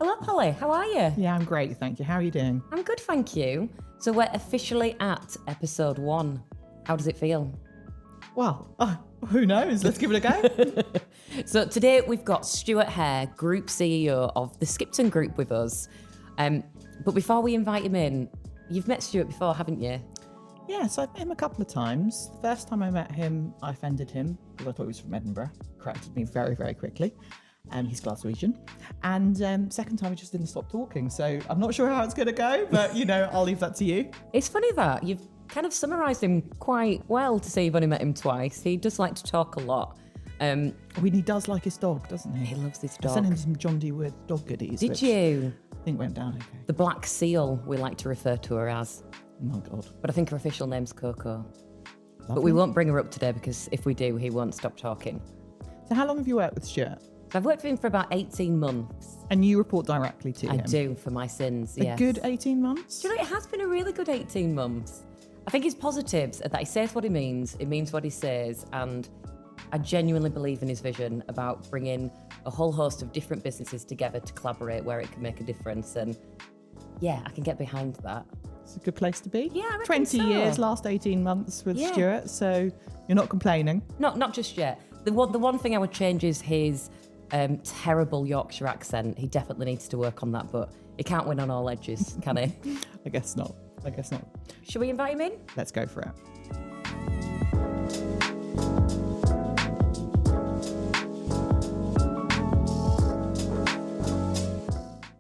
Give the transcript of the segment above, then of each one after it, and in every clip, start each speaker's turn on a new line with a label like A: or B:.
A: Hello, Polly. How are you?
B: Yeah, I'm great, thank you. How are you doing?
A: I'm good, thank you. So we're officially at episode 1. How does it feel?
B: Well, who knows? Let's give it a go.
A: So today we've got Stuart Haire, Group CEO of the Skipton Group with us. But before we invite him in, you've met Stuart before, haven't you?
B: Yes, I've met him a couple of times. The first time I met him, I offended him because I thought he was from Edinburgh. Corrected me very, very quickly. He's Glaswegian. And second time, he just didn't stop talking. So I'm not sure how it's going to go, but, I'll leave that to you.
A: It's funny that you've kind of summarised him quite well to say you've only met him twice. He does like to talk a lot.
B: He does like his dog, doesn't he?
A: He loves his
B: I
A: dog.
B: sent him some John D. Wood dog goodies.
A: Did you?
B: I think went down okay.
A: The Black Seal, we like to refer to her as.
B: Oh, God.
A: But I think her official name's Coco.
B: Lovely.
A: But we won't bring her up today because if we do, he won't stop talking.
B: So how long have you worked with Stuart?
A: I've worked with him for about 18 months.
B: And you report directly to him?
A: I do, for my sins,
B: A
A: yes.
B: good 18 months?
A: Do you know, it has been a really good 18 months. I think his positives are that he says what he means what he says, and I genuinely believe in his vision about bringing a whole host of different businesses together to collaborate where it can make a difference. And yeah, I can get behind that.
B: It's a good place to be.
A: Yeah, I reckon
B: 20
A: so.
B: years, last 18 months with
A: Yeah.
B: Stuart, so you're not complaining.
A: Not just yet. The one thing I would change is his terrible Yorkshire accent. He definitely needs to work on that, but he can't win on all edges, can he?
B: I guess not.
A: Should we invite him in?
B: Let's go for it.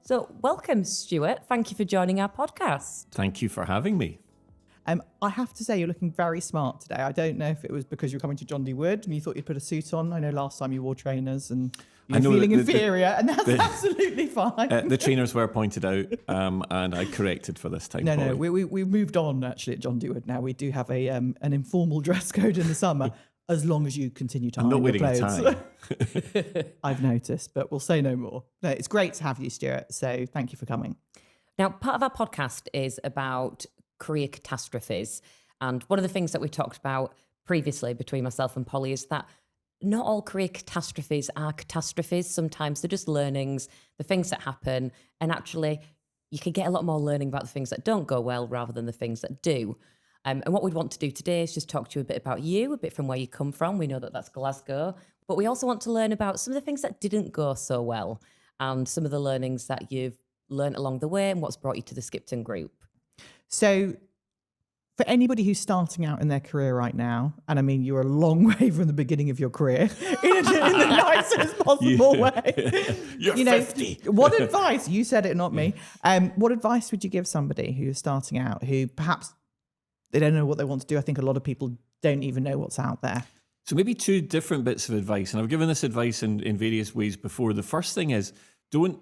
A: So welcome, Stuart. Thank you for joining our podcast.
C: Thank you for having me.
B: I have to say, you're looking very smart today. I don't know if it was because you're coming to John D. Wood and you thought you'd put a suit on. I know last time you wore trainers and you're feeling inferior, and that's absolutely fine.
C: The trainers were pointed out, and I corrected for this time.
B: No, we've moved on actually at John D. Wood now. We do have an informal dress code in the summer, as long as you continue to
C: I'm not
B: iron your
C: wearing a
B: clothes.
C: tie.
B: I've noticed, but we'll say no more. No, it's great to have you, Stuart. So thank you for coming.
A: Now, part of our podcast is about career catastrophes. And one of the things that we talked about previously between myself and Polly is that not all career catastrophes are catastrophes. Sometimes they're just learnings, the things that happen. And actually, you can get a lot more learning about the things that don't go well rather than the things that do. And what we'd want to do today is just talk to you a bit about you, a bit from where you come from. We know that that's Glasgow. But we also want to learn about some of the things that didn't go so well and some of the learnings that you've learned along the way and what's brought you to the Skipton Group.
B: So for anybody who's starting out in their career right now, and I mean, you're a long way from the beginning of your career in the nicest possible way.
C: You're 50.
B: What advice, you said it, not me. What advice would you give somebody who's starting out, who perhaps they don't know what they want to do? I think a lot of people don't even know what's out there.
C: So maybe two different bits of advice, and I've given this advice in various ways before. The first thing is, don't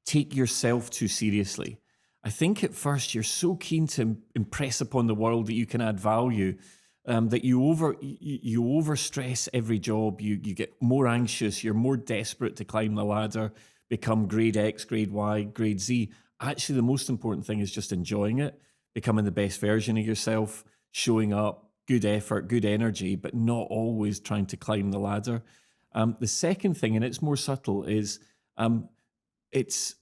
C: take yourself too seriously. I think at first you're so keen to impress upon the world that you can add value, that you overstress every job. You get more anxious. You're more desperate to climb the ladder, become grade X, grade Y, grade Z. Actually, the most important thing is just enjoying it, becoming the best version of yourself, showing up, good effort, good energy, but not always trying to climb the ladder. The second thing, and it's more subtle, is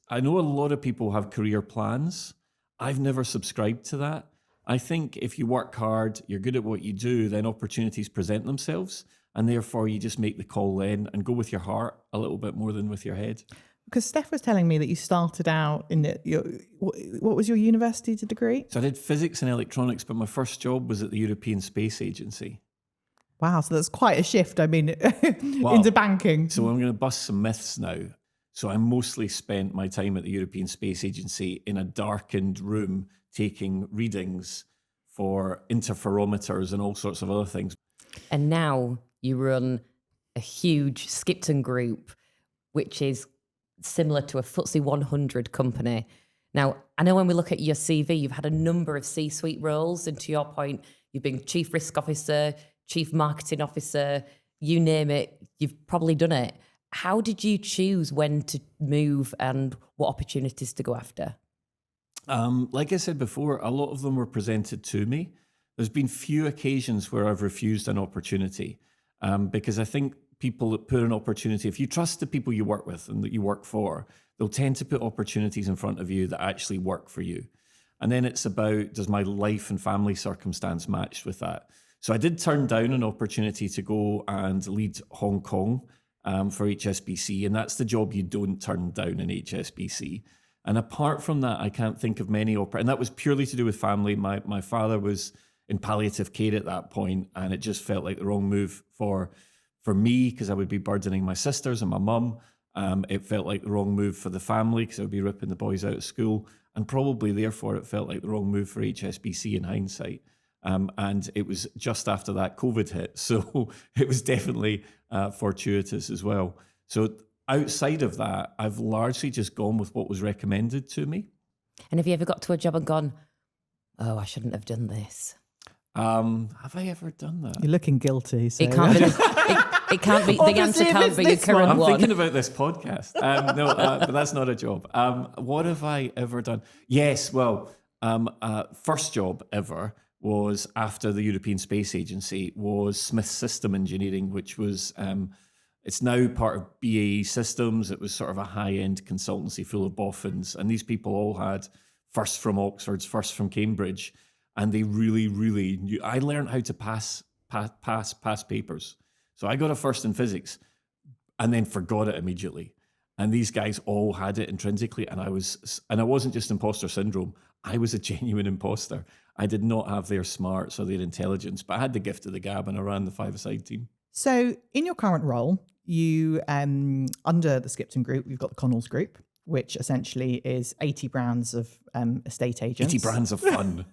C: I know a lot of people have career plans. I've never subscribed to that. I think if you work hard, you're good at what you do, then opportunities present themselves, and therefore you just make the call then and go with your heart a little bit more than with your head.
B: Because Steph was telling me that you started out in what was your university degree?
C: So I did physics and electronics, but my first job was at the European Space Agency.
B: Wow, so that's quite a shift, I mean,
C: Wow.
B: into banking.
C: So I'm going to bust some myths now. So I mostly spent my time at the European Space Agency in a darkened room taking readings for interferometers and all sorts of other things.
A: And now you run a huge Skipton Group, which is similar to a FTSE 100 company. Now, I know when we look at your CV, you've had a number of C-suite roles. And to your point, you've been Chief Risk Officer, Chief Marketing Officer, you name it, you've probably done it. How did you choose when to move and what opportunities to go after?
C: Like I said before, a lot of them were presented to me. There's been few occasions where I've refused an opportunity because I think people that put an opportunity, if you trust the people you work with and that you work for, they'll tend to put opportunities in front of you that actually work for you. And then it's about, does my life and family circumstance match with that? So I did turn down an opportunity to go and lead Hong Kong for HSBC, and that's the job you don't turn down in HSBC. And apart from that, I can't think of many and that was purely to do with family. My father was in palliative care at that point, and it just felt like the wrong move for me, because I would be burdening my sisters and my mum. It felt like the wrong move for the family, because I would be ripping the boys out of school, and probably therefore it felt like the wrong move for HSBC in hindsight. And it was just after that COVID hit, so it was definitely fortuitous as well. So outside of that, I've largely just gone with what was recommended to me.
A: And have you ever got to a job and gone, oh, I shouldn't have done this?
C: Have I ever done that?
B: You're looking guilty. So.
A: It can't be. It can't be. The answer can't be your current
C: I'm
A: one.
C: thinking about this podcast. No, but that's not a job. What have I ever done? Yes, well, first job ever was after the European Space Agency was Smith System Engineering, which was it's now part of BAE Systems. It was sort of a high-end consultancy full of boffins, and these people all had first from Oxford, first from Cambridge, and they really, really knew. I learned how to pass papers. So I got a first in physics and then forgot it immediately. And these guys all had it intrinsically, and I wasn't just imposter syndrome. I was a genuine imposter. I did not have their smarts or their intelligence, but I had the gift of the gab, and I ran the five-a-side team.
B: So in your current role, you under the Skipton Group, you've got the Connells Group, which essentially is 80 brands of estate agents.
C: 80 brands of fun.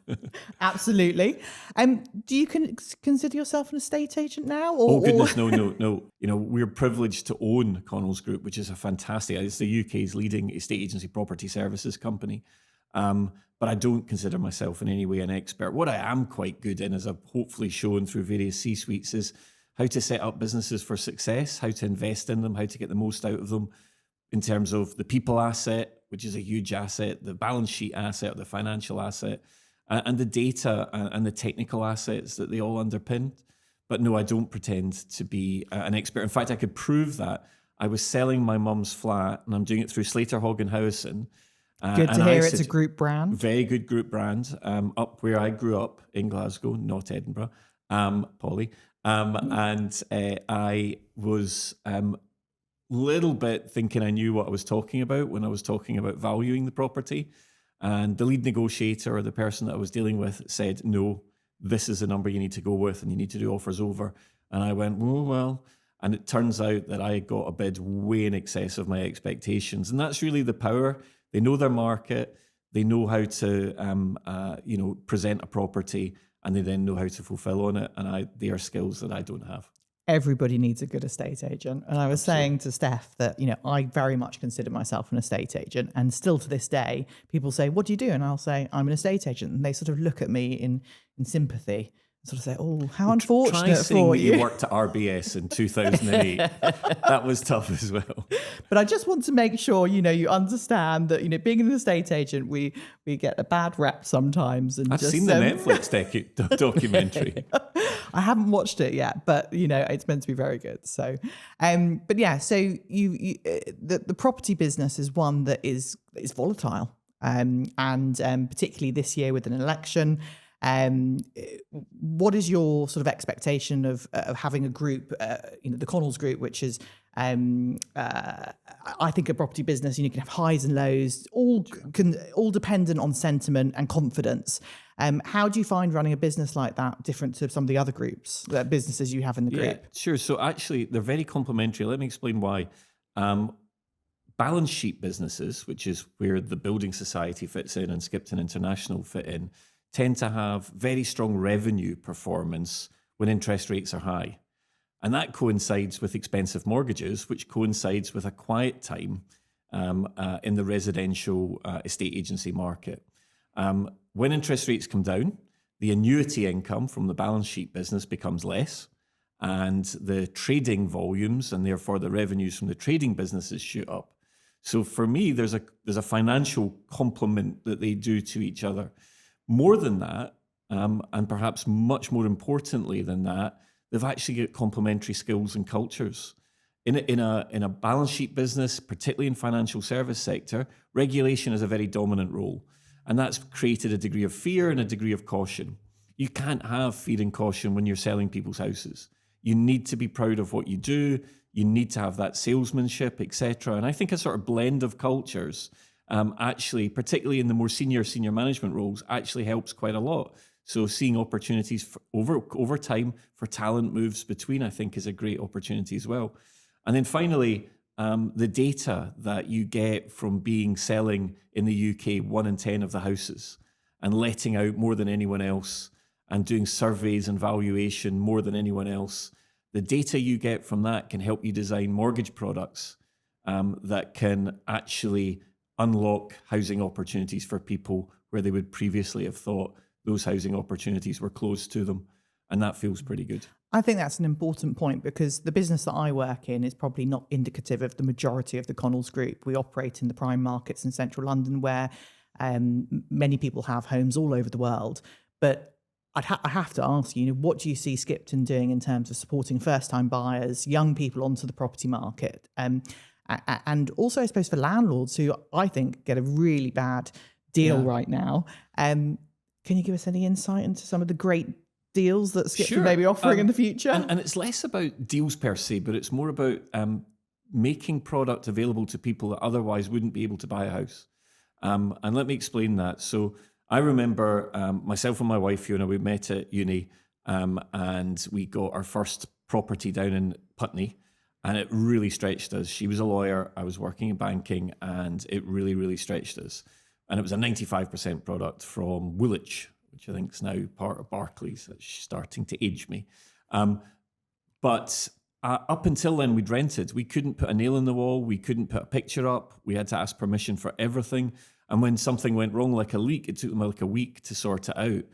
B: Absolutely. Do you consider yourself an estate agent now?
C: Oh, goodness, no. You know, we're privileged to own Connells Group, which is it's the UK's leading estate agency property services company. But I don't consider myself in any way an expert. What I am quite good in, as I've hopefully shown through various C-suites, is how to set up businesses for success, how to invest in them, how to get the most out of them in terms of the people asset, which is a huge asset, the balance sheet asset, the financial asset, and the data and the technical assets that they all underpin. But no, I don't pretend to be an expert. In fact, I could prove that. I was selling my mum's flat, and I'm doing it through Slater, Hogg and Howison.
B: Good to hear it's a group brand.
C: Very good group brand. Up where I grew up in Glasgow, not Edinburgh, Polly. And I was little bit thinking I knew what I was talking about when I was talking about valuing the property. And the lead negotiator, or the person that I was dealing with, said, no, this is the number you need to go with, and you need to do offers over. And I went, oh, well. And it turns out that I got a bid way in excess of my expectations. And that's really the power. They know their market. They know how to, present a property, and they then know how to fulfill on it. And they are skills that I don't have. Everybody
B: needs a good estate agent. And I was saying to Steph that, I very much consider myself an estate agent. And still to this day, people say, what do you do? And I'll say, I'm an estate agent. And they sort of look at me in sympathy, sort of say, oh, how unfortunate for you.
C: You worked at RBS in 2008. That was tough as well.
B: But I just want to make sure, you understand that, being an estate agent, we get a bad rep sometimes. And
C: I've seen the Netflix documentary.
B: I haven't watched it yet, but, it's meant to be very good. So, but yeah, so the property business is one that is volatile. And particularly this year with an election. What is your sort of expectation of having a group, the Connells Group, which is, I think, a property business, you can have highs and lows, all dependent on sentiment and confidence. How do you find running a business like that different to some of the other groups, businesses you have in the group?
C: Yeah, sure. So actually, they're very complementary. Let me explain why. Balance sheet businesses, which is where the Building Society fits in and Skipton International fit in, tend to have very strong revenue performance when interest rates are high. And that coincides with expensive mortgages, which coincides with a quiet time in the residential estate agency market. When interest rates come down, the annuity income from the balance sheet business becomes less, and the trading volumes, and therefore the revenues from the trading businesses, shoot up. So for me, there's a financial complement that they do to each other. More than that, and perhaps much more importantly than that, they've actually got complementary skills and cultures. in a balance sheet business, particularly in financial service sector, regulation is a very dominant role. And that's created a degree of fear and a degree of caution. You can't have fear and caution when you're selling people's houses. You need to be proud of what you do. You need to have that salesmanship, etc. And I think a sort of blend of cultures actually, particularly in the more senior management roles, actually helps quite a lot. So seeing opportunities for over time for talent moves between, I think, is a great opportunity as well. And then finally, the data that you get from selling in the UK 1 in 10 of the houses and letting out more than anyone else and doing surveys and valuation more than anyone else. The data you get from that can help you design mortgage products that can actually unlock housing opportunities for people where they would previously have thought those housing opportunities were closed to them. And that feels pretty good.
B: I think that's an important point because the business that I work in is probably not indicative of the majority of the Connells Group. We operate in the prime markets in central London where many people have homes all over the world. But I have to ask you, what do you see Skipton doing in terms of supporting first-time buyers, young people onto the property market? And also, I suppose, for landlords who I think get a really bad deal right now. Can you give us any insight into some of the great deals that Skipton may be offering in the future?
C: And it's less about deals per se, but it's more about making product available to people that otherwise wouldn't be able to buy a house. And let me explain that. So I remember myself and my wife, Fiona, we met at uni and we got our first property down in Putney. And it really stretched us. She was a lawyer, I was working in banking, and it really, really stretched us. And it was a 95% product from Woolwich, which I think is now part of Barclays. That's starting to age me. But up until then, we'd rented. We couldn't put a nail in the wall. We couldn't put a picture up. We had to ask permission for everything. And when something went wrong, like a leak, it took them like a week to sort it out.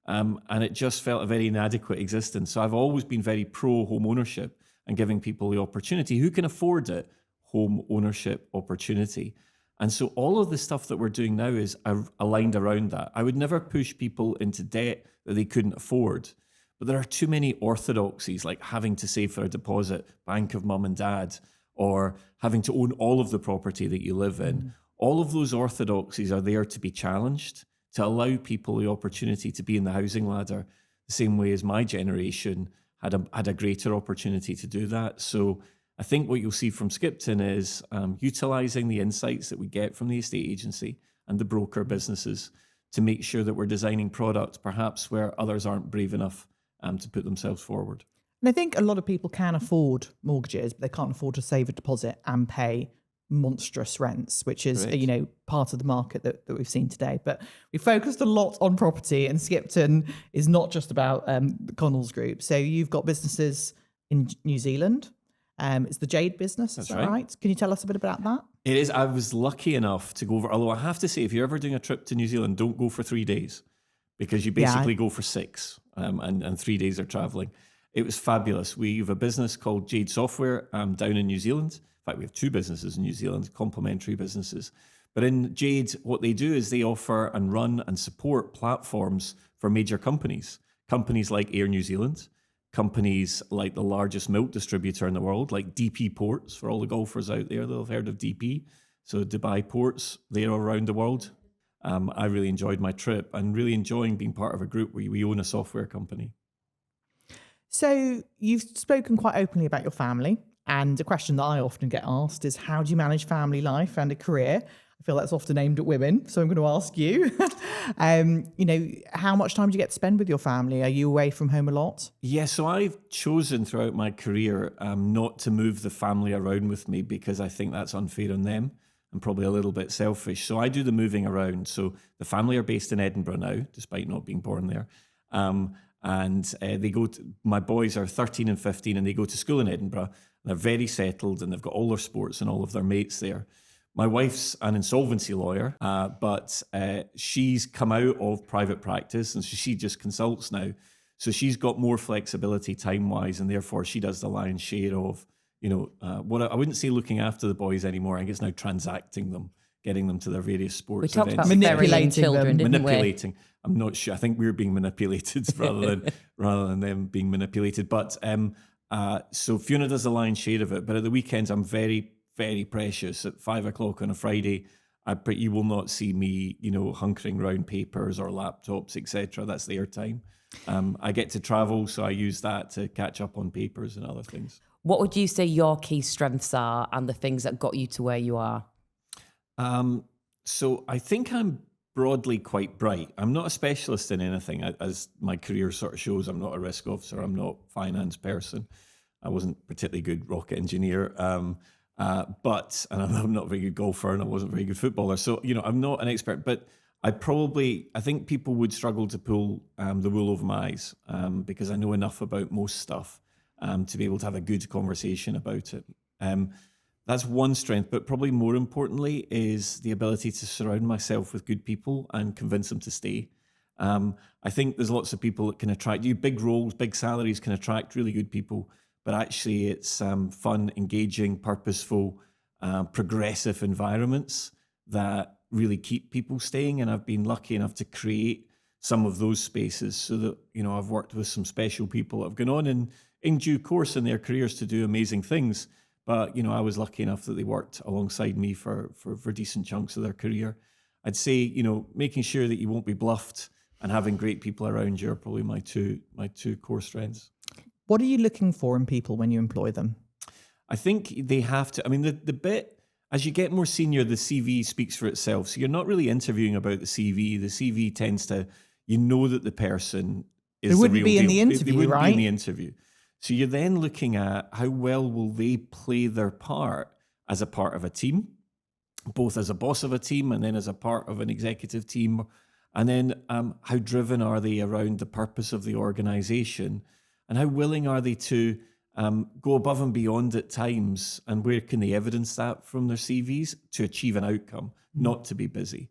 C: And it just felt a very inadequate existence. So I've always been very pro home ownership and giving people the opportunity who can afford it, home ownership opportunity. And so all of the stuff that we're doing now is aligned around that. I would never push people into debt that they couldn't afford. But there are too many orthodoxies, like having to save for a deposit, bank of mum and dad, or having to own all of the property that you live in. All of those orthodoxies are there to be challenged, to allow people the opportunity to be in the housing ladder, the same way as my generation had a greater opportunity to do that. So I think what you'll see from Skipton is utilising the insights that we get from the estate agency and the broker businesses to make sure that we're designing products perhaps where others aren't brave enough to put themselves forward.
B: And I think a lot of people can afford mortgages, but they can't afford to save a deposit and pay monstrous rents, which is part of the market that we've seen today. But we focused a lot on property, and Skipton is not just about the Connells Group. So you've got businesses in New Zealand. It's the Jade business, is that right? Can you tell us a bit about that?
C: It is. I was lucky enough to go over, although I have to say, if you're ever doing a trip to New Zealand, don't go for 3 days because you basically go for 6 and 3 days are traveling. It was fabulous. We have a business called Jade Software down in New Zealand. In fact, we have 2 businesses in New Zealand, complementary businesses. But in Jade, what they do is they offer and run and support platforms for major companies. Companies like Air New Zealand, companies like the largest milk distributor in the world, like DP Ports, for all the golfers out there, they'll have heard of DP. So Dubai Ports, they're around the world. I really enjoyed my trip and really enjoying being part of a group where we own a software company.
B: So you've spoken quite openly about your family. And a question that I often get asked is, how do you manage family life and a career? I feel that's often aimed at women. So I'm going to ask you, how much time do you get to spend with your family? Are you away from home a lot?
C: Yeah, so I've chosen throughout my career not to move the family around with me because I think that's unfair on them and probably a little bit selfish. So I do the moving around. So the family are based in Edinburgh now, despite not being born there. And they my boys are 13 and 15 and they go to school in Edinburgh. They're very settled and they've got all their sports and all of their mates there. My wife's an insolvency lawyer, but she's come out of private practice and so she just consults now. So she's got more flexibility time-wise and therefore she does the lion's share of, what I wouldn't say looking after the boys anymore. I think it's now transacting them, getting them to their various sports
A: We talked
C: events.
A: about manipulating children, didn't
C: manipulating. I'm not sure. I think we're being manipulated rather than them being manipulated. But So Fiona does the lion's share of it, but at the weekends I'm very, very precious. At 5 o'clock on a Friday, you will not see me, hunkering around papers or laptops, etc. That's their time. I get to travel, so I use that to catch up on papers and other things.
A: What would you say your key strengths are and the things that got you to where you are?
C: So I think I'm broadly quite bright. I'm not a specialist in anything, as my career sort of shows. I'm not a risk officer. I'm not a finance person. I wasn't particularly good rocket engineer, and I'm not a very good golfer, and I wasn't a very good footballer. So, I'm not an expert, but I think people would struggle to pull the wool over my eyes because I know enough about most stuff to be able to have a good conversation about it. That's one strength, but probably more importantly is the ability to surround myself with good people and convince them to stay. I think there's lots of people that can attract you. Big roles, big salaries can attract really good people, but actually it's fun, engaging, purposeful, progressive environments that really keep people staying. And I've been lucky enough to create some of those spaces so that, I've worked with some special people that have gone on in due course in their careers to do amazing things. But, I was lucky enough that they worked alongside me for decent chunks of their career. I'd say, making sure that you won't be bluffed and having great people around you are probably my two core strengths.
B: What are you looking for in people when you employ them?
C: I think they have to, the bit, as you get more senior, the CV speaks for itself. So you're not really interviewing about the CV. The CV tends to, that the person is the real deal. They wouldn't be in the interview. So you're then looking at how well will they play their part as a part of a team, both as a boss of a team and then as a part of an executive team. And then how driven are they around the purpose of the organization, and how willing are they to go above and beyond at times, and where can they evidence that from their CVs to achieve an outcome, not to be busy.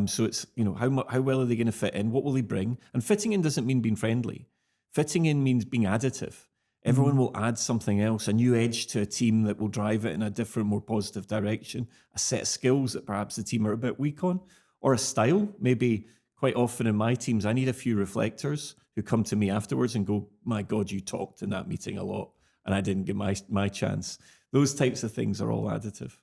C: So it's, how well are they going to fit in? What will they bring? And fitting in doesn't mean being friendly. Fitting in means being additive. Everyone will add something else, a new edge to a team that will drive it in a different, more positive direction, a set of skills that perhaps the team are a bit weak on, or a style. Maybe quite often in my teams, I need a few reflectors who come to me afterwards and go, my God, you talked in that meeting a lot and I didn't get my chance. Those types of things are all additive.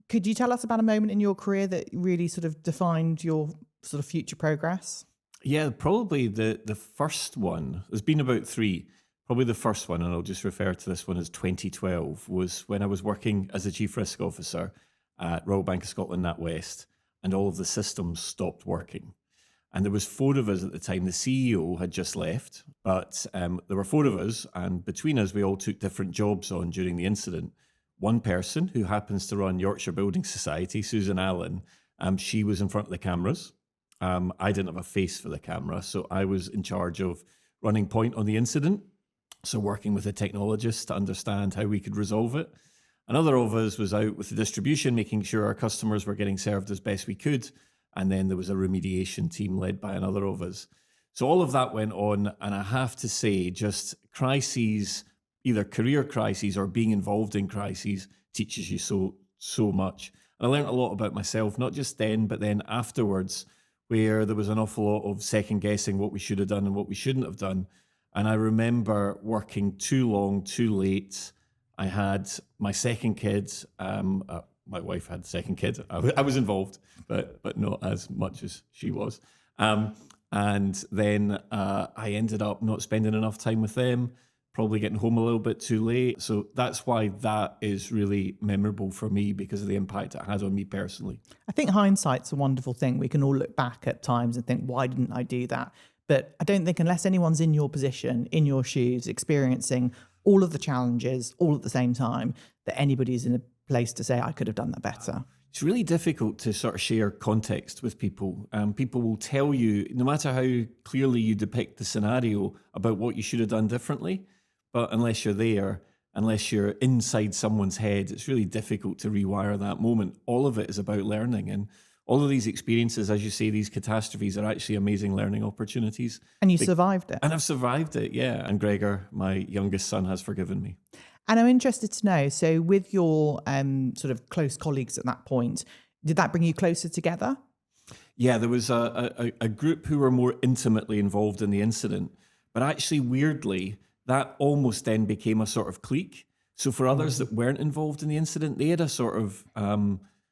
B: Could you tell us about a moment in your career that really sort of defined your sort of future progress?
C: Yeah, probably the first one. There's been about three. Probably the first one, and I'll just refer to this one as 2012, was when I was working as a Chief Risk Officer at Royal Bank of Scotland NatWest, and all of the systems stopped working. And there was four of us at the time. The CEO had just left, but there were four of us, and between us, we all took different jobs on during the incident. One person who happens to run Yorkshire Building Society, Susan Allen, she was in front of the cameras. I didn't have a face for the camera, so I was in charge of running point on the incident. So working with a technologist to understand how we could resolve it. Another of us was out with the distribution, making sure our customers were getting served as best we could. And then there was a remediation team led by another of us. So all of that went on. And I have to say, just crises, either career crises or being involved in crises, teaches you so much. And I learned a lot about myself, not just then, but then afterwards, where there was an awful lot of second guessing what we should have done and what we shouldn't have done. And I remember working too long, too late. I had my second kid. My wife had the second kid. I was involved, but not as much as she was. And then I ended up not spending enough time with them, probably getting home a little bit too late. So that's why that is really memorable for me, because of the impact it had on me personally.
B: I think hindsight's a wonderful thing. We can all look back at times and think, why didn't I do that? But I don't think unless anyone's in your position, in your shoes, experiencing all of the challenges all at the same time, that anybody's in a place to say, I could have done that better.
C: It's really difficult to sort of share context with people. People will tell you, no matter how clearly you depict the scenario, about what you should have done differently. But unless you're there, unless you're inside someone's head, it's really difficult to rewire that moment. All of it is about learning. And all of these experiences, as you say, these catastrophes are actually amazing learning opportunities.
B: And you survived it.
C: And I've survived it, yeah. And Gregor, my youngest son, has forgiven me.
B: And I'm interested to know, so with your sort of close colleagues at that point, did that bring you closer together?
C: Yeah, there was a group who were more intimately involved in the incident. But actually, weirdly, that almost then became a sort of clique. So for others that weren't involved in the incident, they had a sort of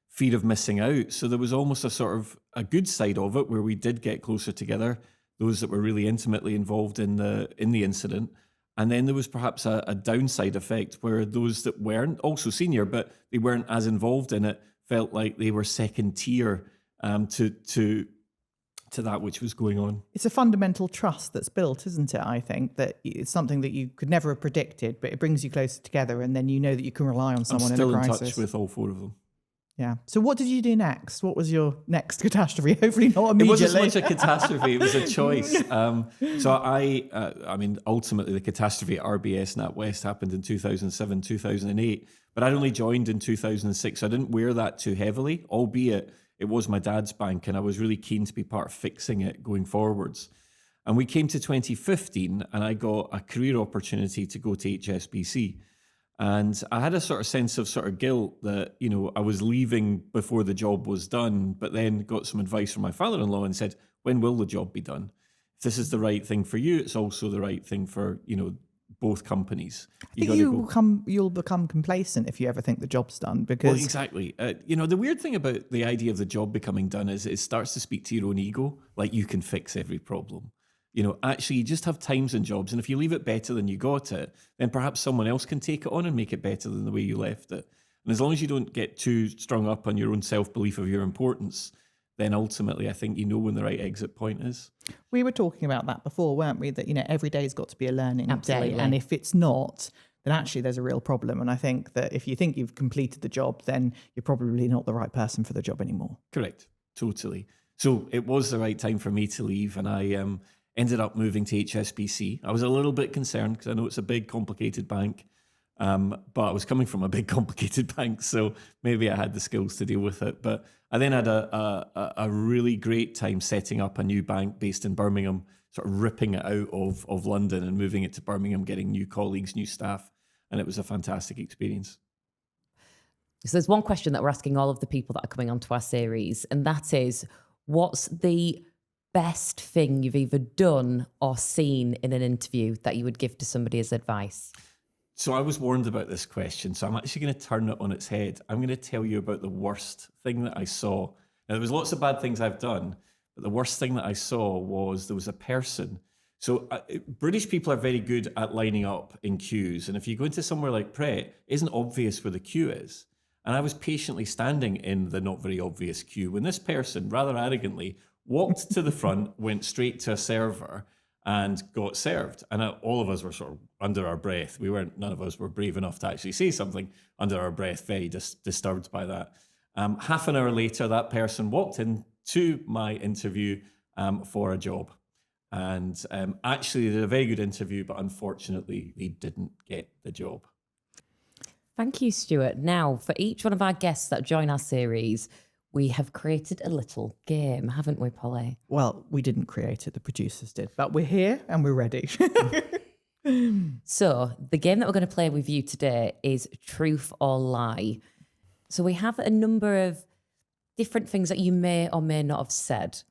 C: fear of missing out. So there was almost a sort of a good side of it where we did get closer together, those that were really intimately involved in the incident. And then there was perhaps a downside effect where those that weren't, also senior, but they weren't as involved in it, felt like they were second tier to that which was going on.
B: It's a fundamental trust that's built, isn't it? I think that it's something that you could never have predicted, but it brings you closer together, and then you know that you can rely on someone in a crisis.
C: I'm still in touch with all four of them.
B: Yeah. So what did you do next? What was your next catastrophe? Hopefully not immediately.
C: It wasn't so much a catastrophe, it was a choice. So I mean, ultimately the catastrophe at RBS NatWest happened in 2007, 2008, but I'd only joined in 2006. So I didn't wear that too heavily, albeit it was my dad's bank and I was really keen to be part of fixing it going forwards. And we came to 2015 and I got a career opportunity to go to HSBC. And I had a sort of sense of sort of guilt that, you know, I was leaving before the job was done, but then got some advice from my father-in-law and said, when will the job be done? If this is the right thing for you, it's also the right thing for, you know, both companies.
B: You'll become complacent if you ever think the job's done, because...
C: Well, exactly. You know, the weird thing about the idea of the job becoming done is it starts to speak to your own ego, like you can fix every problem. You know, actually, you just have times and jobs, and if you leave it better than you got it, then perhaps someone else can take it on and make it better than the way you left it. And as long as you don't get too strung up on your own self-belief of your importance, then ultimately I think you know when the right exit point is.
B: We were talking about that before, weren't we? That, you know, every day's got to be a learning
A: Absolutely.
B: day. And if it's not, then actually there's a real problem. And I think that if you think you've completed the job, then you're probably not the right person for the job anymore.
C: Correct. Totally. So it was the right time for me to leave, and I ended up moving to HSBC. I was a little bit concerned because I know it's a big, complicated bank, but I was coming from a big, complicated bank, so maybe I had the skills to deal with it. But I then had a really great time setting up a new bank based in Birmingham, sort of ripping it out of London and moving it to Birmingham, getting new colleagues, new staff, and it was a fantastic experience.
A: So there's one question that we're asking all of the people that are coming onto our series, and that is, what's the best thing you've either done or seen in an interview that you would give to somebody as advice?
C: So I was warned about this question, so I'm actually going to turn it on its head. I'm going to tell you about the worst thing that I saw. Now, there was lots of bad things I've done, but the worst thing that I saw was there was a person. So British people are very good at lining up in queues. And if you go into somewhere like Pret, it isn't obvious where the queue is. And I was patiently standing in the not very obvious queue when this person, rather arrogantly, walked to the front, went straight to a server and got served. And all of us were sort of under our breath. None of us were brave enough to actually say something under our breath, very disturbed by that. Half an hour later, that person walked into my interview for a job. And actually did a very good interview, but unfortunately, they didn't get the job.
A: Thank you, Stuart. Now, for each one of our guests that join our series, we have created a little game, haven't we, Polly?
B: Well, we didn't create it, the producers did, but we're here and we're ready.
A: So the game that we're going to play with you today is Truth or Lie. So we have a number of different things that you may or may not have said.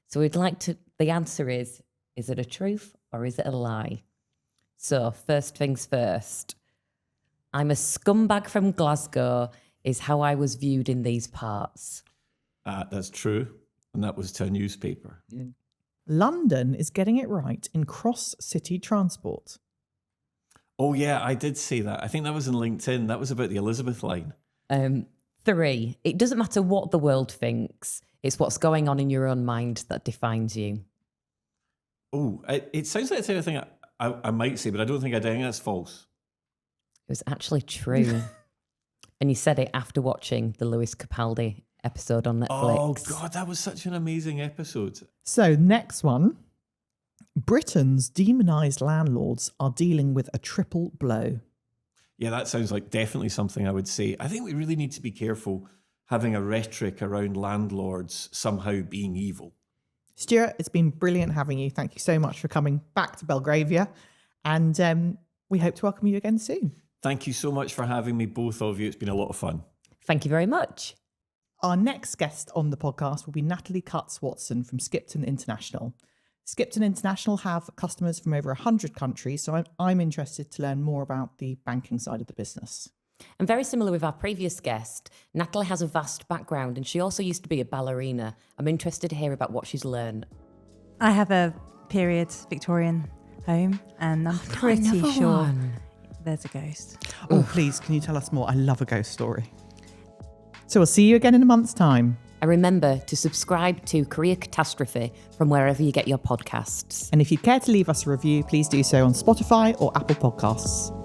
A: So the answer is it a truth or is it a lie? So first things first, I'm a scumbag from Glasgow is how I was viewed in these parts.
C: That's true. And that was to a newspaper.
B: London is getting it right in cross-city transport.
C: Oh, yeah, I did say that. I think that was in LinkedIn. That was about the Elizabeth line.
A: 3, it doesn't matter what the world thinks. It's what's going on in your own mind that defines you.
C: Oh, it sounds like the type of thing I might say, but I don't think I do. I think that's false.
A: It was actually true. And you said it after watching the Lewis Capaldi episode on Netflix.
C: Oh, God, that was such an amazing episode.
B: So next one. Britain's demonised landlords are dealing with a triple blow.
C: Yeah, that sounds like definitely something I would say. I think we really need to be careful having a rhetoric around landlords somehow being evil.
B: Stuart, it's been brilliant having you. Thank you so much for coming back to Belgravia. And we hope to welcome you again soon.
C: Thank you so much for having me, both of you. It's been a lot of fun.
A: Thank you very much.
B: Our next guest on the podcast will be Natalie Cutts-Watson from Skipton International. Skipton International have customers from over 100 countries, so I'm interested to learn more about the banking side of the business.
A: And very similar with our previous guest, Natalie has a vast background and she also used to be a ballerina. I'm interested to hear about what she's learned.
D: I have a period Victorian home and I'm pretty sure there's a ghost.
B: Oh, please, can you tell us more? I love a ghost story. So we'll see you again in a month's time.
A: And remember to subscribe to Career Catastrophe from wherever you get your podcasts.
B: And if you'd care to leave us a review, please do so on Spotify or Apple Podcasts.